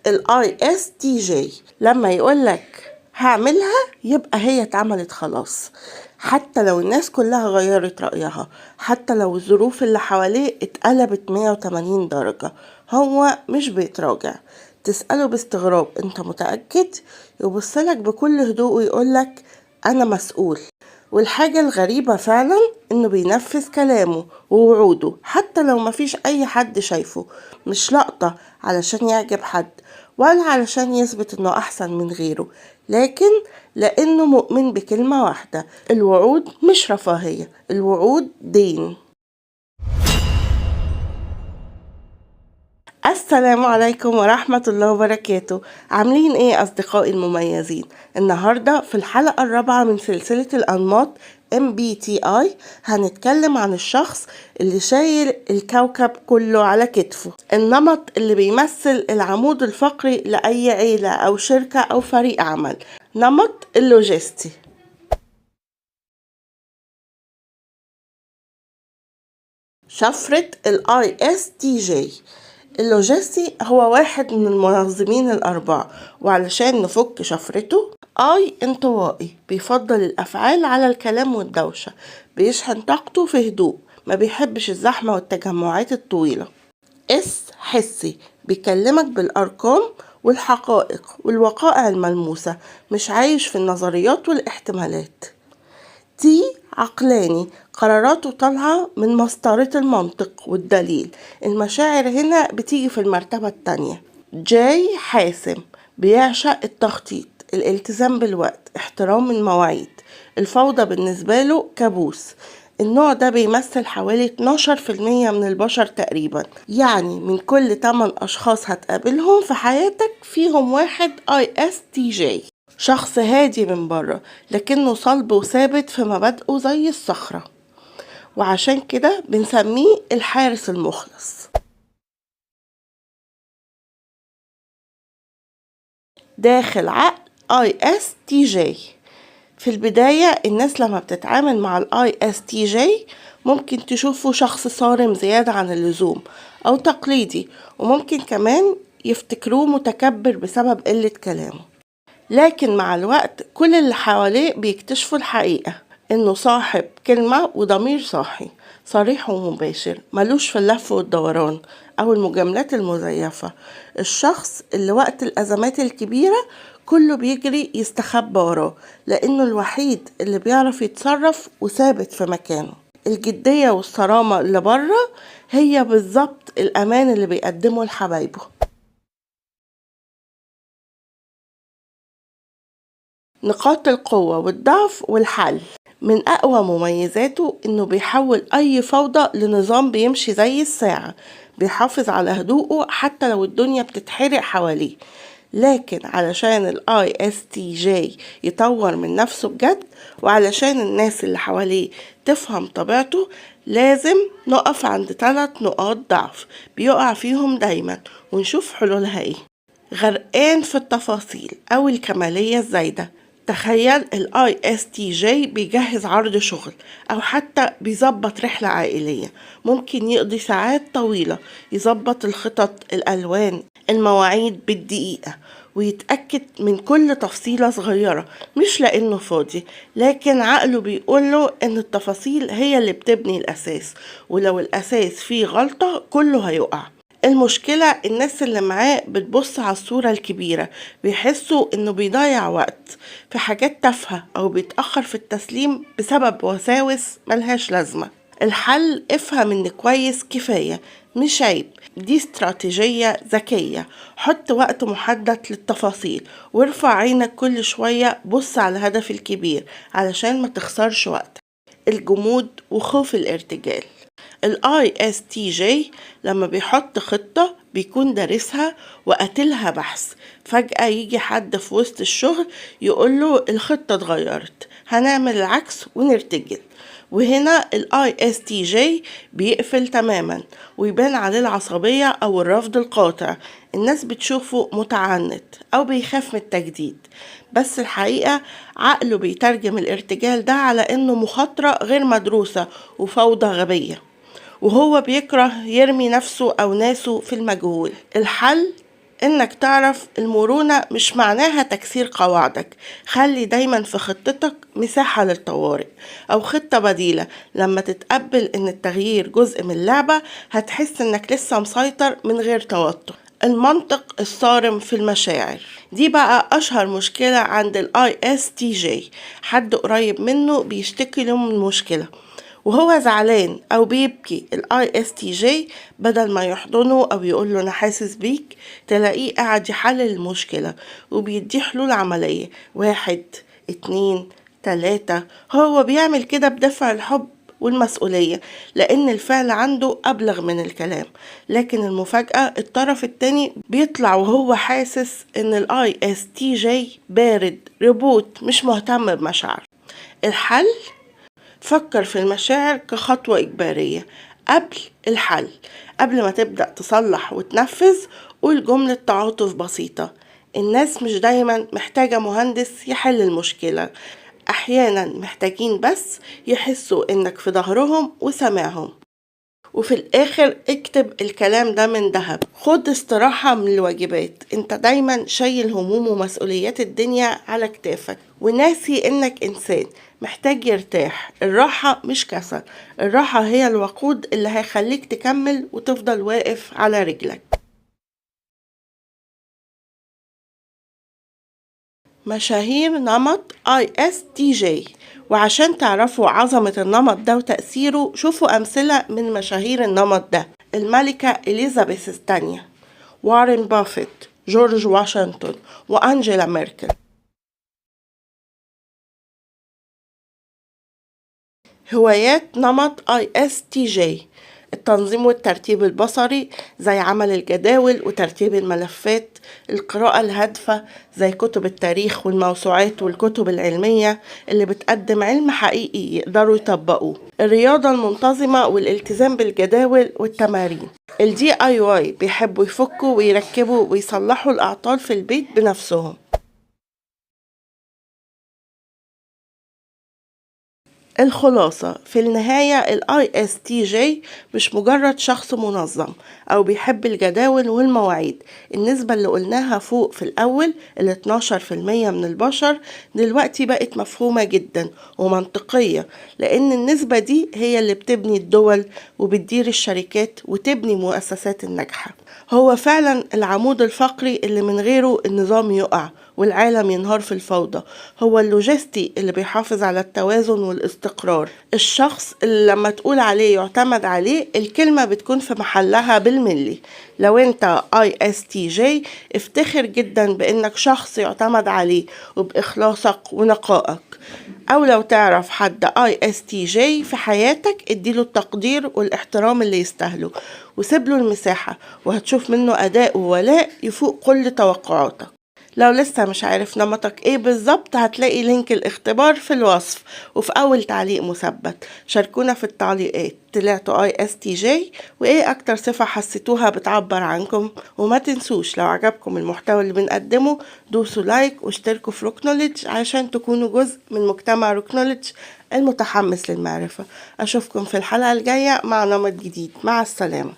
ISTJ لما يقولك هعملها يبقى هي اتعملت خلاص، حتى لو الناس كلها غيرت رأيها، حتى لو الظروف اللي حواليه اتقلبت 180 درجة، هو مش بيتراجع. تسأله باستغراب انت متأكد؟ يبصلك بكل هدوء ويقولك انا مسؤول. والحاجة الغريبة فعلا انه بينفذ كلامه ووعوده حتى لو مفيش اي حد شايفه، مش لقطة علشان يعجب حد ولا علشان يثبت انه احسن من غيره، لكن لانه مؤمن بكلمة واحدة: الوعود مش رفاهية، الوعود دين. السلام عليكم ورحمة الله وبركاته. عاملين ايه أصدقائي المميزين؟ النهاردة في الحلقة الرابعة من سلسلة الأنماط MBTI هنتكلم عن الشخص اللي شايل الكوكب كله على كتفه، النمط اللي بيمثل العمود الفقري لأي عيلة أو شركة أو فريق عمل، نمط اللوجستي. شفرة ISTJ. اللوجستي هو واحد من المنظمين الأربعة، وعلشان نفك شفرته انطوائي، بيفضل الأفعال على الكلام والدوشة، بيشحن طاقته في هدوء، ما بيحبش الزحمة والتجمعات الطويلة. حسي، بيكلمك بالأرقام والحقائق والوقائع الملموسة، مش عايش في النظريات والاحتمالات. عقلاني، قراراته طالعة من مسطرة المنطق والدليل، المشاعر هنا بتيجي في المرتبة التانية. حاسم، بيعشق التخطيط، الالتزام بالوقت، احترام المواعيد، الفوضى بالنسبة له كابوس. النوع ده بيمثل حوالي 12% من البشر تقريبا، يعني من كل 8 أشخاص هتقابلهم في حياتك فيهم واحد ISTJ. شخص هادي من بره لكنه صلب وثابت في مبادئه زي الصخرة، وعشان كده بنسميه الحارس المخلص. داخل عقل ISTJ. في البداية الناس لما بتتعامل مع ISTJ ممكن تشوفه شخص صارم زيادة عن اللزوم أو تقليدي، وممكن كمان يفتكروه متكبر بسبب قلة كلامه. لكن مع الوقت كل اللي حواليه بيكتشفوا الحقيقة، إنه صاحب كلمة وضمير صاحي، صريح ومباشر، ملوش في اللف والدوران أو المجاملات المزيفة. الشخص اللي وقت الأزمات الكبيرة كله بيجري يستخبى وراه، لأنه الوحيد اللي بيعرف يتصرف وثابت في مكانه. الجدية والصرامة اللي بره هي بالظبط الأمان اللي بيقدمه لحبايبه. نقاط القوة والضعف والحل. من أقوى مميزاته إنه بيحول أي فوضى لنظام بيمشي زي الساعة، بيحافظ على هدوءه حتى لو الدنيا بتتحرق حواليه. لكن علشان ISTJ يطور من نفسه بجد، وعلشان الناس اللي حواليه تفهم طبيعته، لازم نقف عند 3 نقاط ضعف بيقع فيهم دايما ونشوف حلولها ايه. غرقان في التفاصيل أو الكمالية الزايدة. تخيل ISTJ بيجهز عرض شغل أو حتى بيظبط رحلة عائلية، ممكن يقضي ساعات طويلة يظبط الخطط، الألوان، المواعيد بالدقيقة، ويتأكد من كل تفصيلة صغيرة، مش لأنه فاضي، لكن عقله بيقوله إن التفاصيل هي اللي بتبني الأساس، ولو الأساس فيه غلطة كله هيقع. المشكلة الناس اللي معاه بتبص على الصورة الكبيرة، بيحسوا انه بيضيع وقت في حاجات تافهة او بيتأخر في التسليم بسبب وساوس ملهاش لازمة. الحل: افهم ان كويس كفاية مش عيب، دي استراتيجية ذكية. حط وقت محدد للتفاصيل وارفع عينك كل شوية، بص على الهدف الكبير علشان ما تخسرش وقت. الجمود وخوف الارتجال. ISTJ لما بيحط خطة بيكون دارسها وقاتلها بحث. فجأة يجي حد في وسط الشغل يقوله الخطة اتغيرت، هنعمل العكس ونرتجل، وهنا ISTJ بيقفل تماما ويبان عليه العصبية أو الرفض القاطع. الناس بتشوفه متعنت أو بيخاف من التجديد، بس الحقيقة عقله بيترجم الارتجال ده على إنه مخاطرة غير مدروسة وفوضى غبية، وهو بيكره يرمي نفسه أو ناسه في المجهول. الحل: إنك تعرف المرونة مش معناها تكسير قواعدك. خلي دايما في خطتك مساحة للطوارئ أو خطة بديلة. لما تتقبل إن التغيير جزء من اللعبة هتحس إنك لسه مسيطر من غير توتر. المنطق الصارم في المشاعر دي بقى أشهر مشكلة عند ال ISTJ. حد قريب منه بيشتكي له من مشكلة وهو زعلان أو بيبكي، ال ISTJ بدل ما يحضنه أو يقوله أنا حاسس بيك، تلاقيه قاعد يحلل المشكلة وبيديه حلول عملية، 1 2 3. هو بيعمل كده بدافع الحب والمسؤولية، لأن الفعل عنده أبلغ من الكلام. لكن المفاجأة الطرف التاني بيطلع وهو حاسس إن ال ISTJ بارد روبوت مش مهتم بمشاعر. الحل: فكر في المشاعر كخطوة إجبارية قبل الحل. قبل ما تبدأ تصلح وتنفذ قول جملة تعاطف بسيطة: الناس مش دايما محتاجة مهندس يحل المشكلة، أحيانا محتاجين بس يحسوا إنك في ظهرهم وسمعهم. وفي الآخر اكتب الكلام ده من ذهب: خد استراحة من الواجبات. انت دايما شايل هموم ومسؤوليات الدنيا على كتافك وناسي انك انسان محتاج يرتاح. الراحة مش كسل، الراحة هي الوقود اللي هيخليك تكمل وتفضل واقف على رجلك. مشاهير نمط ISTJ. وعشان تعرفوا عظمة النمط ده وتأثيره شوفوا أمثلة من مشاهير النمط ده: الملكة إليزابيث الثانية، وارين بافيت، جورج واشنطن، وأنجيلا ميركل. هوايات نمط ISTJ: التنظيم والترتيب البصري زي عمل الجداول وترتيب الملفات، القراءة الهادفة زي كتب التاريخ والموسوعات والكتب العلمية اللي بتقدم علم حقيقي يقدروا يطبقوه، الرياضة المنتظمة والالتزام بالجداول والتمارين. ال DIY بيحبوا يفكوا ويركبوا ويصلحوا الأعطال في البيت بنفسهم. الخلاصة في النهاية ال ISTJ مش مجرد شخص منظم أو بيحب الجداول والمواعيد. النسبة اللي قلناها فوق في الأول، ال 12% من البشر، دلوقتي بقت مفهومة جدا ومنطقية، لأن النسبة دي هي اللي بتبني الدول وبتدير الشركات وتبني مؤسسات الناجحة. هو فعلا العمود الفقري اللي من غيره النظام يقع والعالم ينهار في الفوضى. هو اللوجستي اللي بيحافظ على التوازن والاستقرار. الشخص اللي لما تقول عليه يعتمد عليه الكلمة بتكون في محلها بالملي. لو انت ISTJ افتخر جدا بانك شخص يعتمد عليه وبإخلاصك ونقائك. او لو تعرف حد ISTJ في حياتك اديله التقدير والاحترام اللي يستاهله وسيبله المساحة، وهتشوف منه أداء وولاء يفوق كل توقعاتك. لو لسه مش عارف نمطك ايه بالظبط هتلاقي لينك الاختبار في الوصف وفي اول تعليق مثبت. شاركونا في التعليقات، طلعتوا ISTJ وايه اكتر صفة حسيتوها بتعبر عنكم. وما تنسوش لو عجبكم المحتوى اللي بنقدمه دوسوا لايك واشتركوا في روكنوليدج عشان تكونوا جزء من مجتمع روكنوليدج المتحمس للمعرفة. اشوفكم في الحلقة الجاية مع نمط جديد. مع السلامة.